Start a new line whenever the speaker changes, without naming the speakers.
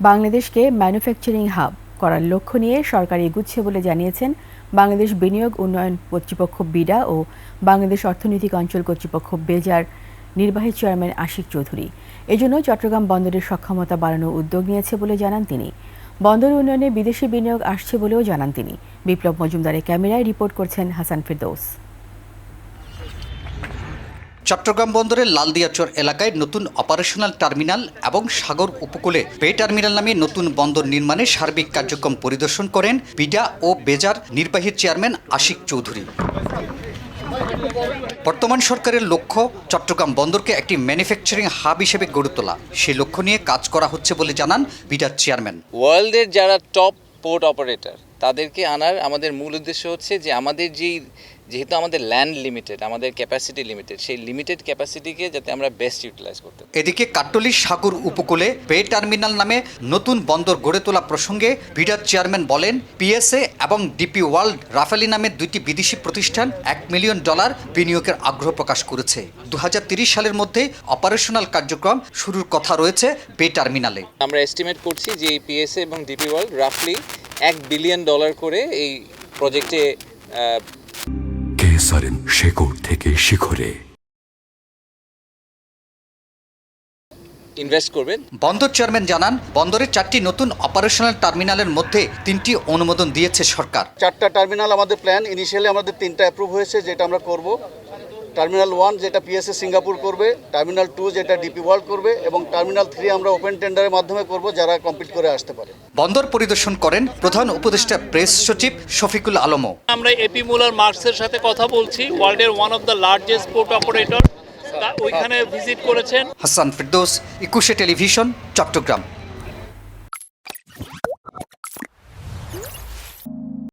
বাংলাদেশকে manufacturing hub করার লক্ষ্য নিয়ে সরকার এগুচ্ছে বলে জানিয়েছেন বাংলাদেশ বিনিয়োগ উন্নয়ন কর্তৃপক্ষ বিডা ও বাংলাদেশ অর্থনৈতিক অঞ্চল কর্তৃপক্ষ বেজার নির্বাহী চেয়ারম্যান আশিক চৌধুরী। এজন্য চট্টগ্রাম বন্দরের সক্ষমতা বাড়ানোর উদ্যোগ নিয়েছে বলে জানান তিনি। বন্দর উন্নয়নে বিদেশি বিনিয়োগ আসছে বলেও জানান তিনি। বিপ্লব মজুমদারের ক্যামেরায় রিপোর্ট করছেন হাসান ফেরদৌস।
চট্টগ্রাম বন্দরের লালদিয়াচর এলাকায় নতুন অপারেশনাল টার্মিনাল এবং সাগর উপকূলে বে টার্মিনাল নামে নতুন বন্দর নির্মাণে সার্বিক কার্যক্রম পরিদর্শন করেন বিডা ও বেজার নির্বাহী চেয়ারম্যান আশিক চৌধুরী। বর্তমান সরকারের লক্ষ্য চট্টগ্রাম বন্দরকে একটি ম্যানুফ্যাকচারিং হাব হিসেবে গড়ে তোলা। সেই লক্ষ্য নিয়ে কাজ করা হচ্ছে বলে জানান বিডার চেয়ারম্যান।
ওয়ার্ল্ডের যারা টপ পোর্ট অপারেটর তাদেরকে আনার আমাদের মূল উদ্দেশ্য হচ্ছে যে আমাদের যেহেতু আমাদের ল্যান্ড লিমিটেড, আমাদের ক্যাপাসিটি লিমিটেড, সেই লিমিটেড ক্যাপাসিটিকে যাতে আমরা বেস্ট ইউটিলাইজ করতে পারি।
এদিকে কাট্টলী সাগর উপকূলে বে টার্মিনাল নামে নতুন বন্দর গড়ে তোলা প্রসঙ্গে বিডার চেয়ারম্যান বলেন, পিএসএ এবং ডিপি ওয়ার্ল্ড রাফালি নামের দুইটি বিদেশি প্রতিষ্ঠান $1 মিলিয়ন বিনিয়োগের আগ্রহ প্রকাশ করেছে। 2030 সালের মধ্যে অপারেশনাল কার্যক্রম শুরুর কথা রয়েছে বে টার্মিনালে।
আমরা এস্টিমেট করছি যে এই পিএসএ এবং ডিপি ওয়ার্ল্ড রাফলি $1 বিলিয়ন করে এই প্রজেক্টে
কেসারের শেকড় থেকে শিখরে
ইনভেস্ট করবেন।
বন্দর চেয়ারম্যান জানান, বন্দরের 4টি নতুন অপারেশনাল টার্মিনালের মধ্যে 3টি অনুমোদন দিয়েছে সরকার।
4টা টার্মিনাল আমাদের প্ল্যান, ইনিশিয়ালি আমাদের 3টা অ্যাপ্রুভ হয়েছে, যেটা আমরা করব। টার্মিনাল 1 যেটা পিএসএ সিঙ্গাপুর করবে, টার্মিনাল 2 যেটা ডিপি ওয়ার্ল্ড করবে, এবং টার্মিনাল 3 আমরা ওপেন টেন্ডারের মাধ্যমে করব, যারা কমপ্লিট করে আসতে পারে।
বন্দর পরিদর্শন করেন প্রধান উপদেষ্টা প্রেস সচিব শফিকুল আলমও।
আমরা এপি মুলার মার্কসের সাথে কথা বলছি, ওয়ার্ল্ডের one of the largest port operator, ওইখানে ভিজিট করেছেন।
হাসান ফেরদৌস, 21 টেলিভিশন, চট্টগ্রাম।